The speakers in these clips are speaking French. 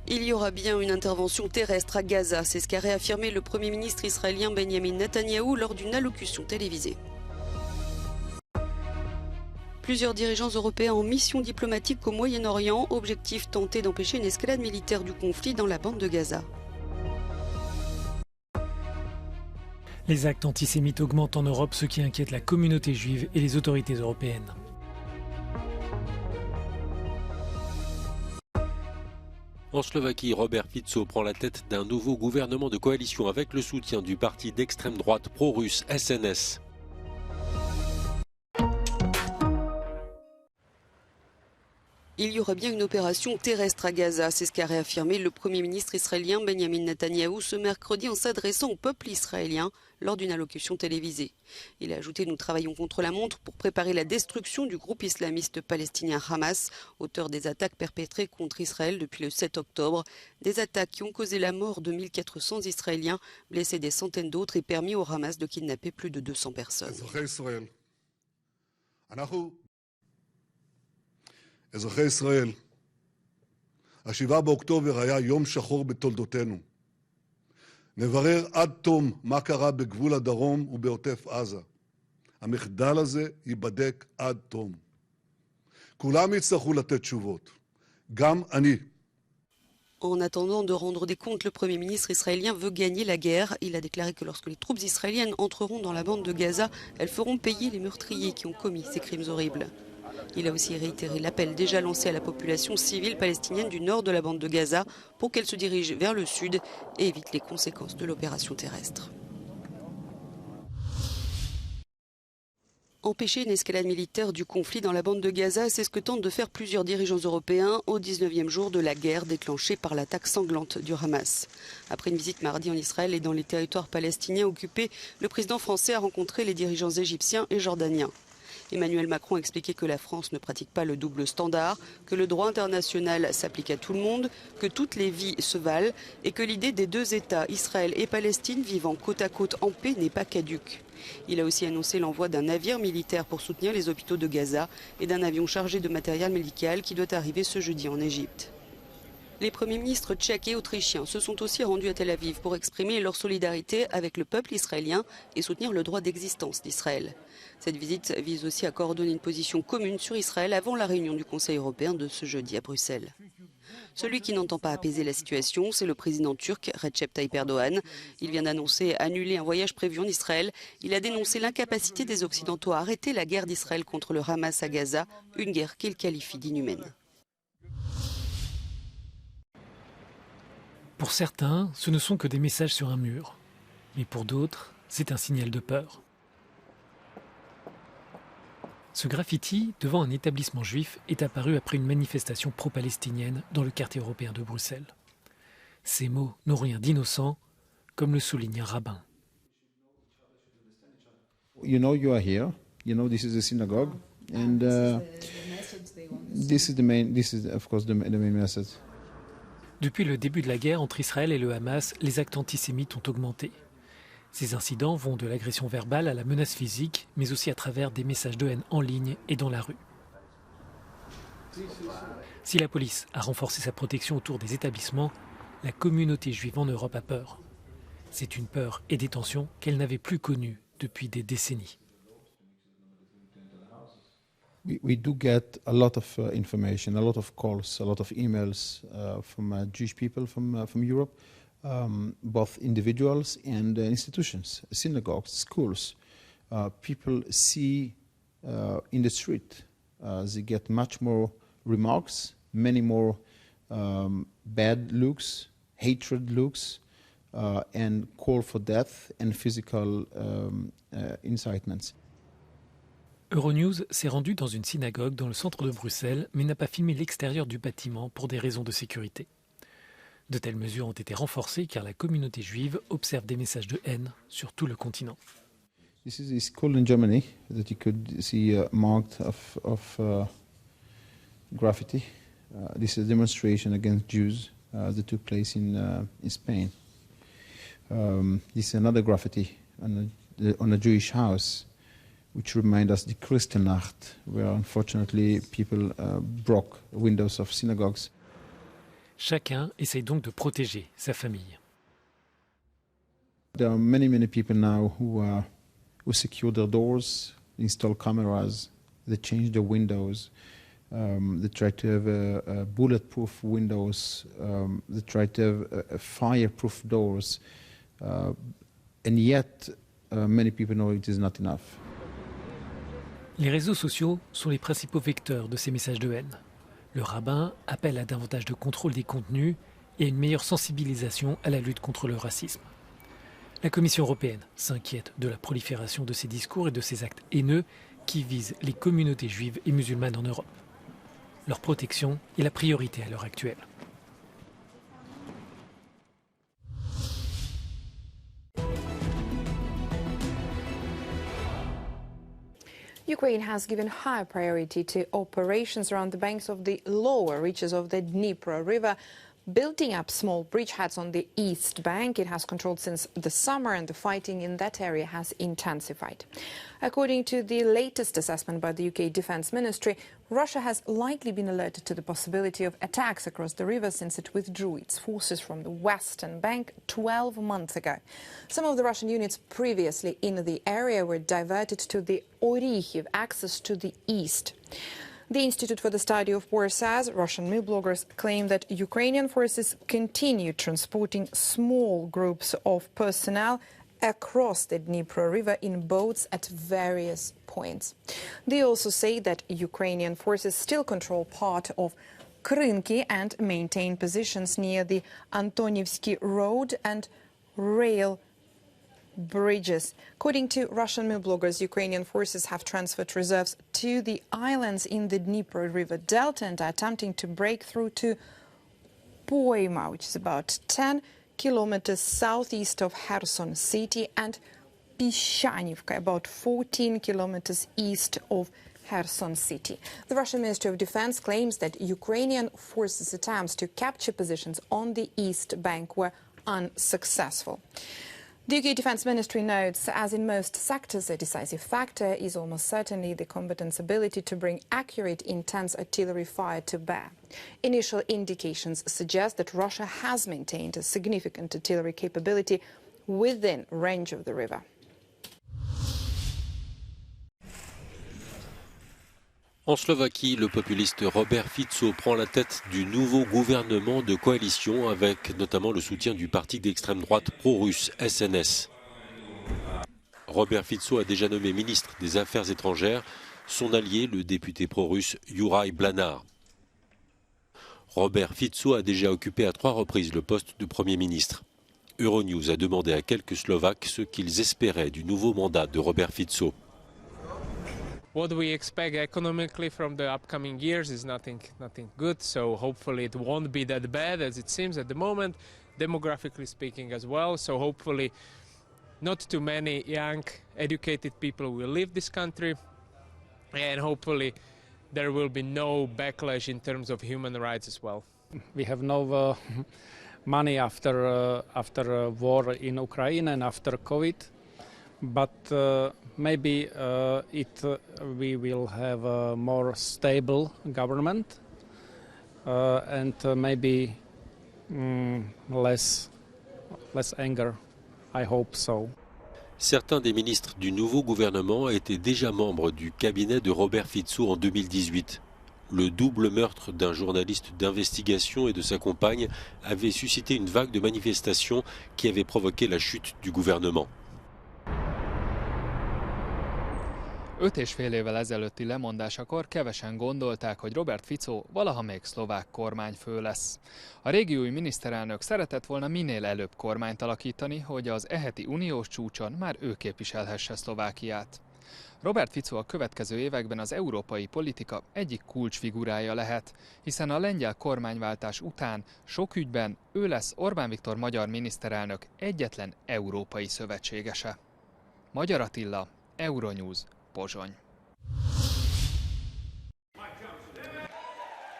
Il y aura bien une intervention terrestre à Gaza, c'est ce qu'a réaffirmé le Premier ministre israélien Benjamin Netanyahou lors d'une allocution télévisée. Plusieurs dirigeants européens en mission diplomatique au Moyen-Orient, objectif tenter d'empêcher une escalade militaire du conflit dans la bande de Gaza. Les actes antisémites augmentent en Europe, ce qui inquiète la communauté juive et les autorités européennes. En Slovaquie, Robert Fico prend la tête d'un nouveau gouvernement de coalition avec le soutien du parti d'extrême droite pro-russe SNS. Il y aura bien une opération terrestre à Gaza, c'est ce qu'a réaffirmé le Premier ministre israélien Benjamin Netanyahou ce mercredi en s'adressant au peuple israélien lors d'une allocution télévisée. Il a ajouté « Nous travaillons contre la montre pour préparer la destruction du groupe islamiste palestinien Hamas, auteur des attaques perpétrées contre Israël depuis le 7 octobre, des attaques qui ont causé la mort de 1400 Israéliens, blessé des centaines d'autres et permis au Hamas de kidnapper plus de 200 personnes. אזרחי ישראל, ה-7 באוקטובר היה יום שחור בתולדותינו. נברר עד תום מה קרה בגבול הדרום ובעוטף עזה. המחדל הזה ייבדק עד תום. כולם יצטרכו לתת תשובות, גם אני. En attendant de rendre des comptes, le Premier ministre israélien veut gagner la guerre. Il a déclaré que lorsque les troupes israéliennes entreront dans la bande de Gaza, elles feront payer les meurtriers qui ont commis ces crimes horribles. Il a aussi réitéré l'appel déjà lancé à la population civile palestinienne du nord de la bande de Gaza pour qu'elle se dirige vers le sud et évite les conséquences de l'opération terrestre. Empêcher une escalade militaire du conflit dans la bande de Gaza, c'est ce que tentent de faire plusieurs dirigeants européens au 19e jour de la guerre déclenchée par l'attaque sanglante du Hamas. Après une visite mardi en Israël et dans les territoires palestiniens occupés, le président français a rencontré les dirigeants égyptiens et jordaniens. Emmanuel Macron a expliqué que la France ne pratique pas le double standard, que le droit international s'applique à tout le monde, que toutes les vies se valent et que l'idée des deux États, Israël et Palestine, vivant côte à côte en paix n'est pas caduque. Il a aussi annoncé l'envoi d'un navire militaire pour soutenir les hôpitaux de Gaza et d'un avion chargé de matériel médical qui doit arriver ce jeudi en Égypte. Les premiers ministres tchèques et autrichiens se sont aussi rendus à Tel Aviv pour exprimer leur solidarité avec le peuple israélien et soutenir le droit d'existence d'Israël. Cette visite vise aussi à coordonner une position commune sur Israël avant la réunion du Conseil européen de ce jeudi à Bruxelles. Celui qui n'entend pas apaiser la situation, c'est le président turc Recep Tayyip Erdogan. Il vient d'annoncer annuler un voyage prévu en Israël. Il a dénoncé l'incapacité des Occidentaux à arrêter la guerre d'Israël contre le Hamas à Gaza, une guerre qu'il qualifie d'inhumaine. Pour certains, ce ne sont que des messages sur un mur. Mais pour d'autres, c'est un signal de peur. Ce graffiti devant un établissement juif est apparu après une manifestation pro-palestinienne dans le quartier européen de Bruxelles. Ces mots n'ont rien d'innocent, comme le souligne un rabbin. You know you are here. You know this is a synagogue, and this is of course the main message. Depuis le début de la guerre entre Israël et le Hamas, les actes antisémites ont augmenté. Ces incidents vont de l'agression verbale à la menace physique, mais aussi à travers des messages de haine en ligne et dans la rue. Si la police a renforcé sa protection autour des établissements, la communauté juive en Europe a peur. C'est une peur et des tensions qu'elle n'avait plus connues depuis des décennies. We do get a lot of information, a lot of calls, a lot of emails from Jewish people from Europe, both individuals and institutions, synagogues, schools. People see in the street, they get much more remarks, many more bad looks, hatred looks, and call for death and physical incitements. Euronews s'est rendu dans une synagogue dans le centre de Bruxelles, mais n'a pas filmé l'extérieur du bâtiment pour des raisons de sécurité. De telles mesures ont été renforcées car la communauté juive observe des messages de haine sur tout le continent. This is a school in Germany that you could see marked of graffiti. This is a demonstration against Jews that took place in Spain. This is another graffiti on a Jewish house, which remind us the Kristallnacht, where unfortunately people broke windows of synagogues. Chacun essaye donc de protéger sa famille. There are many people now who secure their doors, install cameras, they change the windows, they try to have bulletproof windows, they try to have fireproof doors, and yet many people know it is not enough. Les réseaux sociaux sont les principaux vecteurs de ces messages de haine. Le rabbin appelle à davantage de contrôle des contenus et à une meilleure sensibilisation à la lutte contre le racisme. La Commission européenne s'inquiète de la prolifération de ces discours et de ces actes haineux qui visent les communautés juives et musulmanes en Europe. Leur protection est la priorité à l'heure actuelle. Ukraine has given high priority to operations around the banks of the lower reaches of the Dnipro River, building up small bridgeheads on the east bank. It has controlled since the summer, and the fighting in that area has intensified. According to the latest assessment by the UK Defence Ministry, Russia has likely been alerted to the possibility of attacks across the river since it withdrew its forces from the western bank 12 months ago. Some of the Russian units previously in the area were diverted to the Orikhiv axis to the east. The Institute for the Study of War says Russian news bloggers claim that Ukrainian forces continue transporting small groups of personnel across the Dnipro River in boats at various points. They also say that Ukrainian forces still control part of Krynki and maintain positions near the Antonivsky Road and rail bridges. According to Russian news bloggers, Ukrainian forces have transferred reserves to the islands in the Dnipro River Delta and are attempting to break through to Poima, which is about 10 kilometers southeast of Kherson city, and Pishanivka, about 14 kilometers east of Kherson city. The Russian Ministry of Defense claims that Ukrainian forces' attempts to capture positions on the east bank were unsuccessful. The UK Defence Ministry notes, as in most sectors, a decisive factor is almost certainly the combatants' ability to bring accurate, intense artillery fire to bear. Initial indications suggest that Russia has maintained a significant artillery capability within range of the river. En Slovaquie, le populiste Robert Fico prend la tête du nouveau gouvernement de coalition avec notamment le soutien du parti d'extrême droite pro-russe SNS. Robert Fico a déjà nommé ministre des Affaires étrangères son allié, le député pro-russe Juraj Blanár. Robert Fico a déjà occupé à 3 reprises le poste de Premier ministre. Euronews a demandé à quelques Slovaques ce qu'ils espéraient du nouveau mandat de Robert Fico. What we expect economically from the upcoming years is nothing good, so hopefully it won't be that bad as it seems at the moment, demographically speaking as well, so hopefully not too many young, educated people will leave this country, and hopefully there will be no backlash in terms of human rights as well. We have no money after war in Ukraine and after COVID. But maybe we will have a more stable government and maybe less anger. I hope so. Certains des ministres du nouveau gouvernement étaient déjà membres du cabinet de Robert Fico en 2018. Le double meurtre d'un journaliste d'investigation et de sa compagne avait suscité une vague de manifestations qui avait provoqué la chute du gouvernement. 5,5 évvel ezelőtti lemondásakor kevesen gondolták, hogy Robert Fico valaha még szlovák kormányfő lesz. A régiói miniszterelnök szeretett volna minél előbb kormányt alakítani, hogy az eheti uniós csúcson már ő képviselhesse Szlovákiát. Robert Fico a következő években az európai politika egyik kulcsfigurája lehet, hiszen a lengyel kormányváltás után sok ügyben ő lesz Orbán Viktor magyar miniszterelnök egyetlen európai szövetségese. Magyar Attila, Euronews, Pozsony.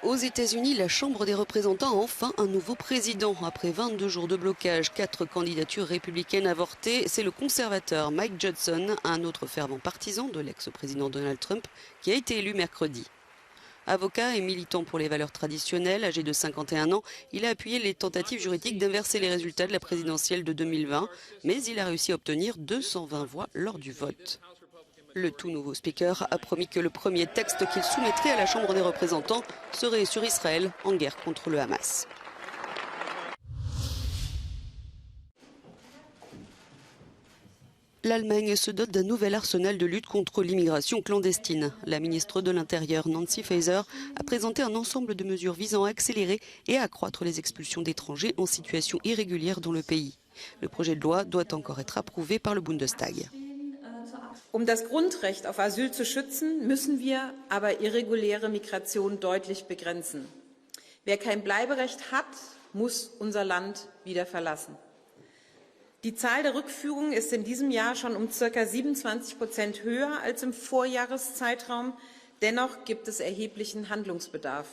Aux États-Unis, la Chambre des représentants a enfin un nouveau président. Après 22 jours de blocage, 4 candidatures républicaines avortées, c'est le conservateur Mike Johnson, un autre fervent partisan de l'ex-président Donald Trump, qui a été élu mercredi. Avocat et militant pour les valeurs traditionnelles, âgé de 51 ans, il a appuyé les tentatives juridiques d'inverser les résultats de la présidentielle de 2020, mais il a réussi à obtenir 220 voix lors du vote. Le tout nouveau speaker a promis que le premier texte qu'il soumettrait à la Chambre des représentants serait sur Israël en guerre contre le Hamas. L'Allemagne se dote d'un nouvel arsenal de lutte contre l'immigration clandestine. La ministre de l'Intérieur, Nancy Faeser, a présenté un ensemble de mesures visant à accélérer et à accroître les expulsions d'étrangers en situation irrégulière dans le pays. Le projet de loi doit encore être approuvé par le Bundestag. Um das Grundrecht auf Asyl zu schützen, müssen wir aber irreguläre Migration deutlich begrenzen. Wer kein Bleiberecht hat, muss unser Land wieder verlassen. Die Zahl der Rückführungen ist in diesem Jahr schon um ca. 27% höher als im Vorjahreszeitraum. Dennoch gibt es erheblichen Handlungsbedarf.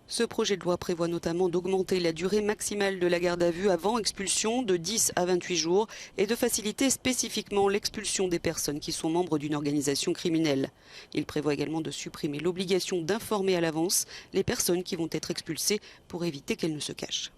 Ce projet de loi prévoit notamment d'augmenter la durée maximale de la garde à vue avant expulsion de 10 à 28 jours et de faciliter spécifiquement l'expulsion des personnes qui sont membres d'une organisation criminelle. Il prévoit également de supprimer l'obligation d'informer à l'avance les personnes qui vont être expulsées pour éviter qu'elles ne se cachent.